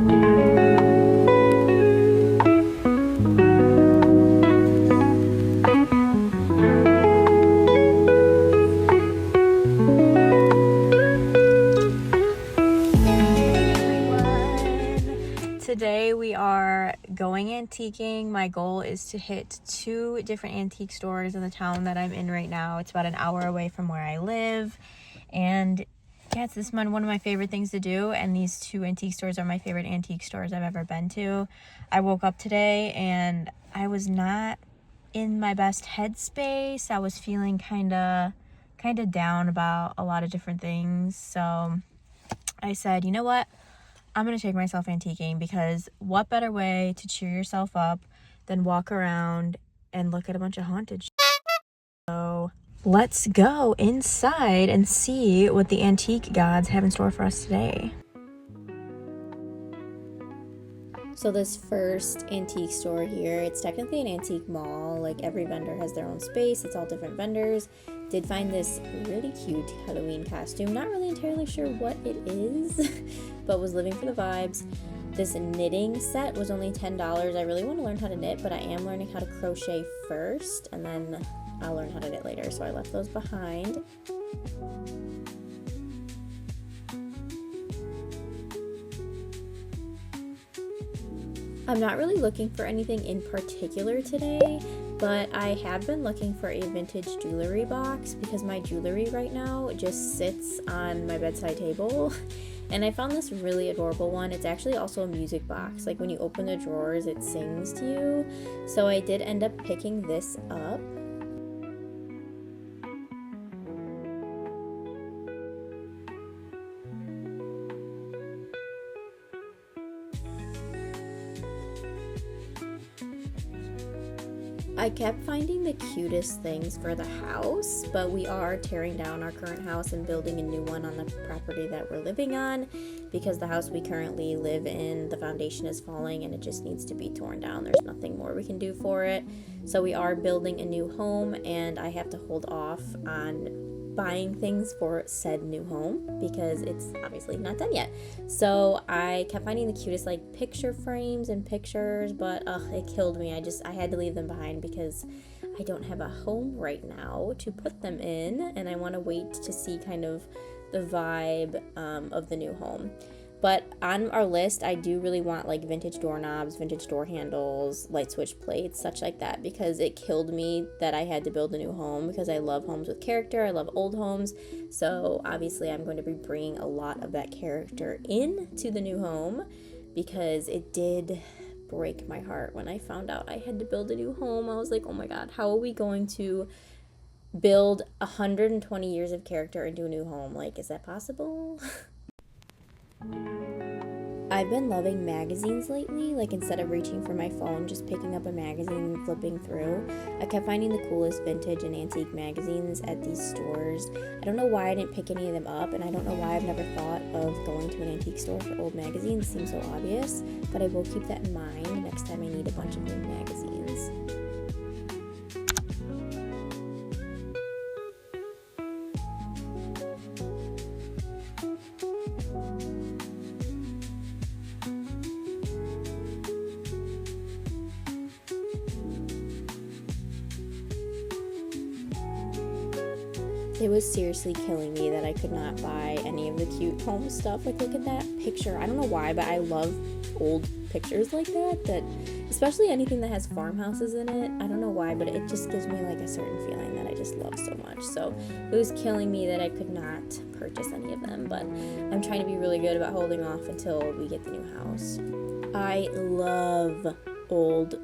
Today we are going antiquing. My goal is to hit 2 different antique stores in the town that I'm in right now. It's about an hour away from where I live. And yeah, it's one of my favorite things to do. And these 2 antique stores are my favorite antique stores I've ever been to. I woke up today and I was not in my best headspace. I was feeling kind of down about a lot of different things. So I said, you know what? I'm going to take myself antiquing, because what better way to cheer yourself up than walk around and look at a bunch of haunted shit. So let's go inside and see what the antique gods have in store for us today. So this first antique store here, it's technically an antique mall. Like, every vendor has their own space. It's all different vendors. Did find this really cute Halloween costume. Not really entirely sure what it is, but was living for the vibes. This knitting set was only $10. I really want to learn how to knit, but I am learning how to crochet first, and then I'll learn how to knit later. So I left those behind. I'm not really looking for anything in particular today, but I have been looking for a vintage jewelry box, because my jewelry right now just sits on my bedside table. And I found this really adorable one. It's actually also a music box. Like, when you open the drawers, it sings to you. So I did end up picking this up. I kept finding the cutest things for the house, but we are tearing down our current house and building a new one on the property that we're living on, because the house we currently live in, the foundation is falling and it just needs to be torn down. There's nothing more we can do for it. So we are building a new home, and I have to hold off on buying things for said new home because it's obviously not done yet. So I kept finding the cutest like picture frames and pictures, but it killed me. I had to leave them behind because I don't have a home right now to put them in, and I want to wait to see kind of the vibe of the new home. But on our list, I do really want like vintage doorknobs, vintage door handles, light switch plates, such like that, because it killed me that I had to build a new home, because I love homes with character. I love old homes. So obviously I'm going to be bringing a lot of that character into the new home, because it did break my heart when I found out I had to build a new home. I was like, oh my God, how are we going to build 120 years of character into a new home? Like, is that possible? I've been loving magazines lately. Like, instead of reaching for my phone, just picking up a magazine and flipping through. I kept finding the coolest vintage and antique magazines at these stores. I don't know why I didn't pick any of them up, and I don't know why I've never thought of going to an antique store for old magazines. It seems so obvious, but I will keep that in mind next time I need a bunch of new magazines. It was seriously killing me that I could not buy any of the cute home stuff. Like, look at that picture. I don't know why, but I love old pictures like that, especially anything that has farmhouses in it. I don't know why, but it just gives me like a certain feeling that I just love so much. So it was killing me that I could not purchase any of them, but I'm trying to be really good about holding off until we get the new house. I love old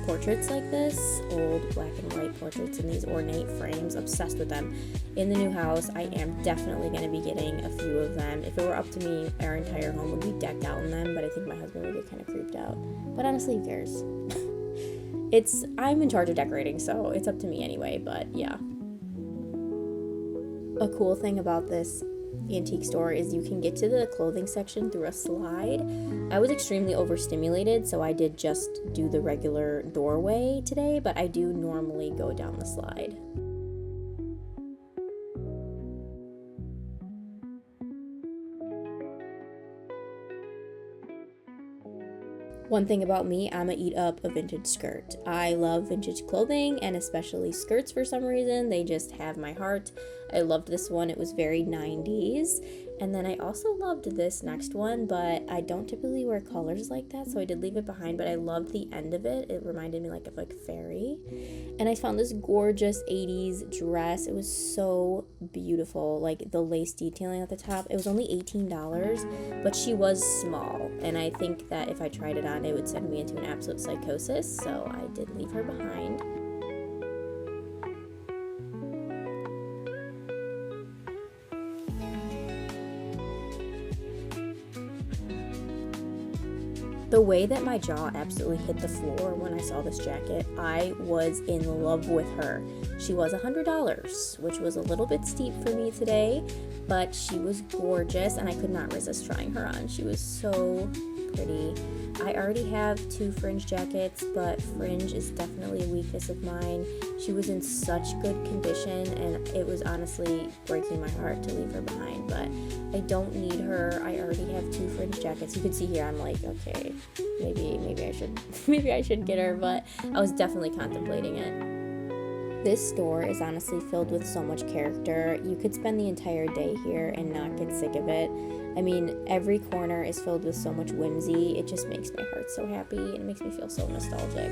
portraits like this, old black and white portraits in these ornate frames. Obsessed with them. In the new house, I am definitely going to be getting a few of them. If it were up to me, our entire home would be decked out in them, but I think my husband would get kind of creeped out. But honestly, who cares? I'm in charge of decorating, so it's up to me anyway, but yeah. A cool thing about this antique store is you can get to the clothing section through a slide. I was extremely overstimulated, so I did just do the regular doorway today, but I do normally go down the slide. One thing about me, I'ma eat up a vintage skirt. I love vintage clothing and especially skirts for some reason. They just have my heart. I loved this one. It was very 90s. And then I also loved this next one, but I don't typically wear colors like that, so I did leave it behind, but I loved the end of it. It reminded me like of like fairy. And I found this gorgeous 80s dress. It was so beautiful, like the lace detailing at the top. It was only $18, but she was small, and I think that if I tried it on, it would send me into an absolute psychosis, so I did leave her behind. The way that my jaw absolutely hit the floor when I saw this jacket, I was in love with her. She was $100, which was a little bit steep for me today, but she was gorgeous and I could not resist trying her on. She was so pretty. I already have 2 fringe jackets, but fringe is definitely a weakness of mine. She was in such good condition and it was honestly breaking my heart to leave her behind, but I don't need her. I already have 2 fringe jackets. You can see here I'm like, okay, maybe I should maybe I should get her, but I was definitely contemplating it. This store is honestly filled with so much character. You could spend the entire day here and not get sick of it. I mean, every corner is filled with so much whimsy. It just makes my heart so happy and it makes me feel so nostalgic.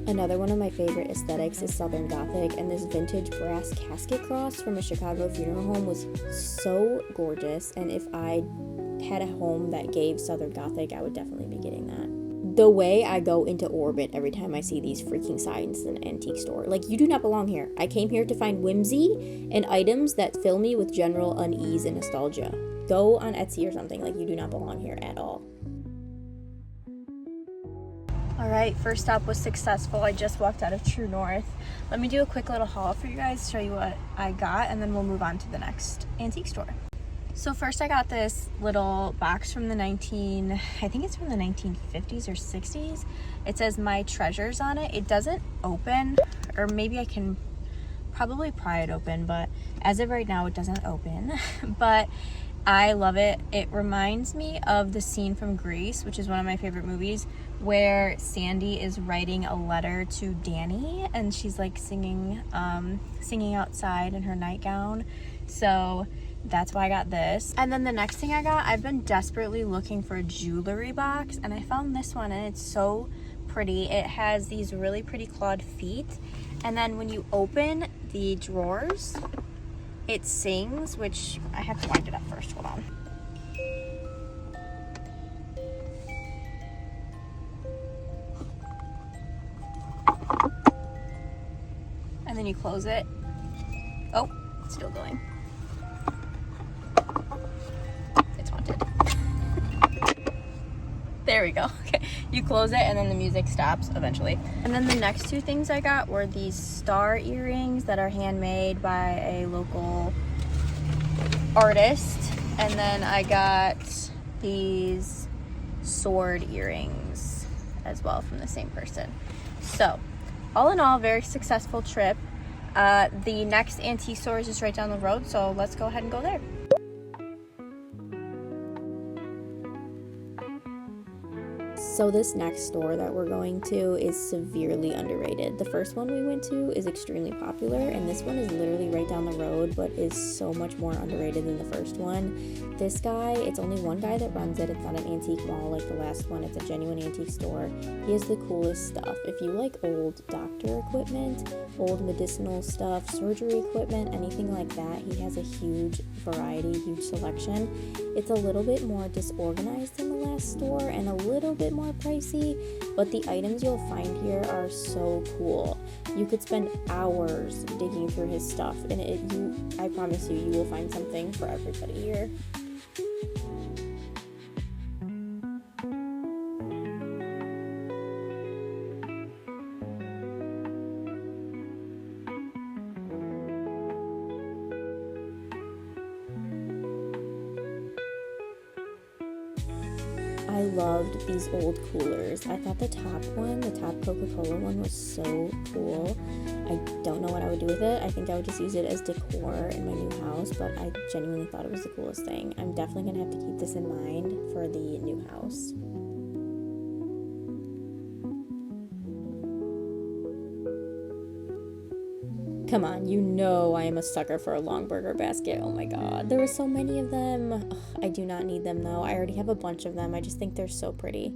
Another one of my favorite aesthetics is Southern Gothic, and this vintage brass casket cross from a Chicago funeral home was so gorgeous, and if I had a home that gave Southern Gothic, I would definitely be getting that. The way I go into orbit every time I see these freaking signs in an antique store. Like, you do not belong here. I came here to find whimsy and items that fill me with general unease and nostalgia. Go on Etsy or something. Like, you do not belong here at all. Alright, first stop was successful. I just walked out of True North. Let me do a quick little haul for you guys, show you what I got, and then we'll move on to the next antique store. So first I got this little box from the I think it's from the 1950s or 60s. It says My Treasures on it. It doesn't open, or maybe I can probably pry it open, but as of right now it doesn't open. But I love it. It reminds me of the scene from Grease, which is one of my favorite movies, where Sandy is writing a letter to Danny and she's like singing outside in her nightgown. So that's why I got this. And then the next thing I got, I've been desperately looking for a jewelry box, and I found this one, and it's so pretty. It has these really pretty clawed feet, and then when you open the drawers, it sings, which I have to wind it up first. Hold on. And then you close it. Oh, it's still going. There we go. Okay, you close it and then the music stops eventually. And then the next 2 things I got were these star earrings that are handmade by a local artist. And then I got these sword earrings as well from the same person. So, all in all, very successful trip. The next antique store is just right down the road, so let's go ahead and go there. So this next store that we're going to is severely underrated. The first one we went to is extremely popular, and this one is literally right down the road, but is so much more underrated than the first one. This guy, it's only one guy that runs it. It's not an antique mall like the last one. It's a genuine antique store. He has the coolest stuff. If you like old doctor equipment, old medicinal stuff, surgery equipment, anything like that, he has a huge variety, huge selection. It's a little bit more disorganized than the last store and a little bit more pricey, but the items you'll find here are so cool. You could spend hours digging through his stuff, and I promise you will find something for everybody here. I loved these old coolers. I thought the top Coca-Cola one was so cool. I don't know what I would do with it. I think I would just use it as decor in my new house, but I genuinely thought it was the coolest thing. I'm definitely going to have to keep this in mind for the new house. Come on, you know I am a sucker for a long burger basket. Oh my god, there were so many of them. Ugh, I do not need them though. I already have a bunch of them. I just think they're so pretty.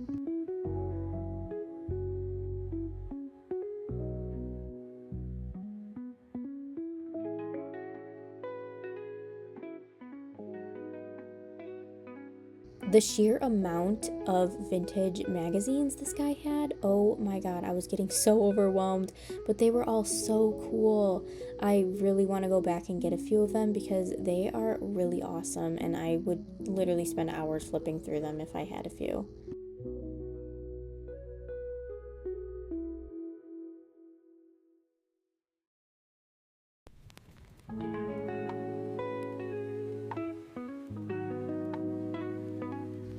The sheer amount of vintage magazines this guy had, oh my god, I was getting so overwhelmed, but they were all so cool. I really want to go back and get a few of them because they are really awesome, and I would literally spend hours flipping through them if I had a few.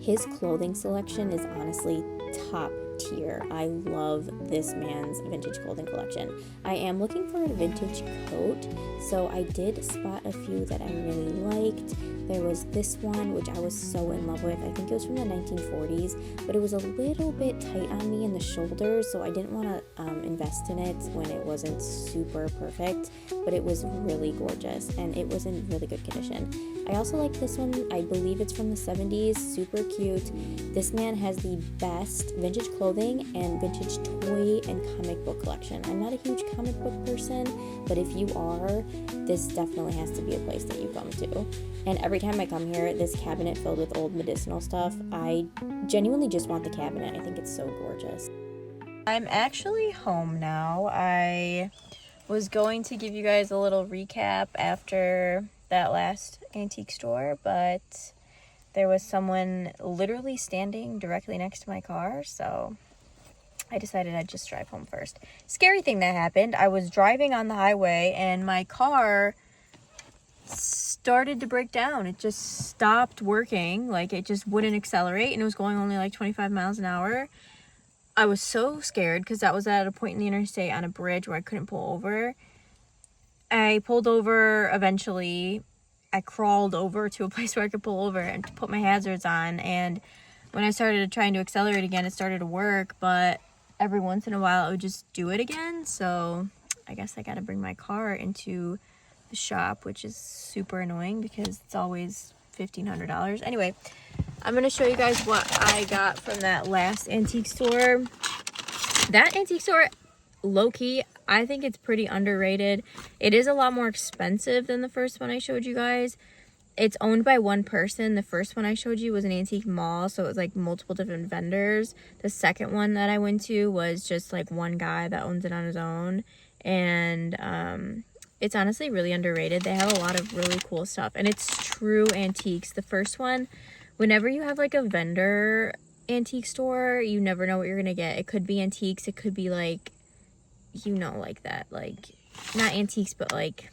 His clothing selection is honestly top tier. I love this man's vintage clothing collection. I am looking for a vintage coat, so I did spot a few that I really liked. There was this one, which I was so in love with. I think it was from the 1940s, but it was a little bit tight on me in the shoulders, so I didn't want to invest in it when it wasn't super perfect, but it was really gorgeous, and it was in really good condition. I also like this one. I believe it's from the 70s. Super cute. This man has the best vintage clothing and vintage toy and comic book collection. I'm not a huge comic book person, but if you are, this definitely has to be a place that you come to. And every time I come here, this cabinet filled with old medicinal stuff, I genuinely just want the cabinet. I think it's so gorgeous. I'm actually home now. I was going to give you guys a little recap after that last antique store, but there was someone literally standing directly next to my car, so I decided I'd just drive home first. Scary thing that happened, I was driving on the highway and my car started to break down. It just stopped working, like it just wouldn't accelerate, and it was going only like 25 miles an hour. I was so scared because that was at a point in the interstate on a bridge where I couldn't pull over. I pulled over eventually. I crawled over to a place where I could pull over and put my hazards on, and when I started trying to accelerate again, it started to work, but every once in a while it would just do it again. So I guess I gotta bring my car into the shop, which is super annoying because it's always $1,500. Anyway, I'm gonna show you guys what I got from that last antique store. That antique store, low-key, I think it's pretty underrated. It is a lot more expensive than the first one I showed you guys. It's owned by one person. The first one I showed you was an antique mall, so it was like multiple different vendors. The second one that I went to was just like one guy that owns it on his own, and it's honestly really underrated. They have a lot of really cool stuff, and it's true antiques. The first one, whenever you have like a vendor antique store, you never know what you're gonna get. It could be antiques, it could be like, you know, like that, like not antiques, but like,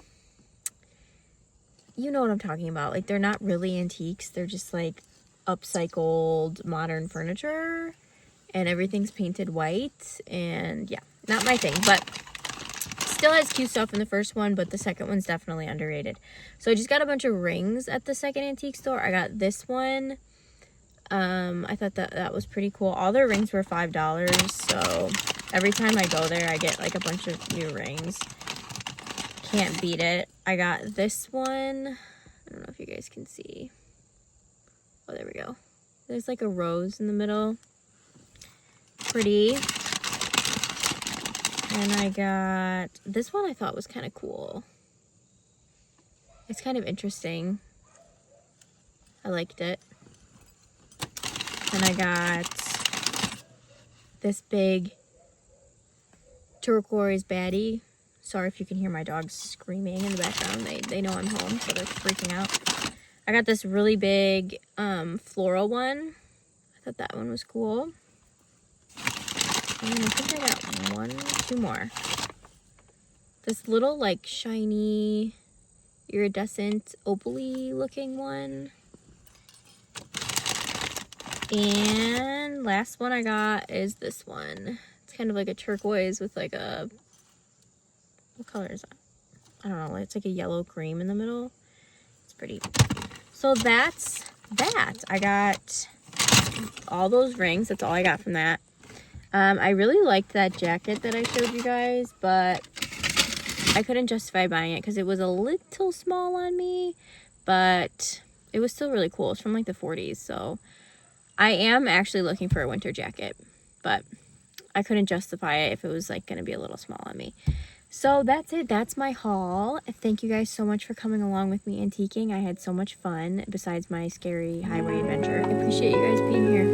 you know what I'm talking about. Like, they're not really antiques, they're just like upcycled modern furniture, and everything's painted white, and yeah, not my thing, but still has cute stuff in the first one, but the second one's definitely underrated. So I just got a bunch of rings at the second antique store. I got this one. I thought that was pretty cool. All their rings were $5, so every time I go there, I get like a bunch of new rings. Can't beat it. I got this one. I don't know if you guys can see. Oh, there we go. There's like a rose in the middle. Pretty. And I got this one. I thought was kind of cool. It's kind of interesting. I liked it. And I got this big turquoise baddie. Sorry if you can hear my dogs screaming in the background. They know I'm home, so they're freaking out. I got this really big floral one. I thought that one was cool. And I think I got two more. This little like shiny iridescent opal-y looking one. And last one I got is this one. It's kind of like a turquoise with like a, what color is that? I don't know, it's like a yellow cream in the middle. It's pretty. So that's that. I got all those rings. That's all I got from that. I really liked that jacket that I showed you guys, but I couldn't justify buying it because it was a little small on me, but it was still really cool. It's from like the 40s, so I am actually looking for a winter jacket, but I couldn't justify it if it was like going to be a little small on me. So that's it. That's my haul. Thank you guys so much for coming along with me antiquing. I had so much fun besides my scary highway adventure. I appreciate you guys being here.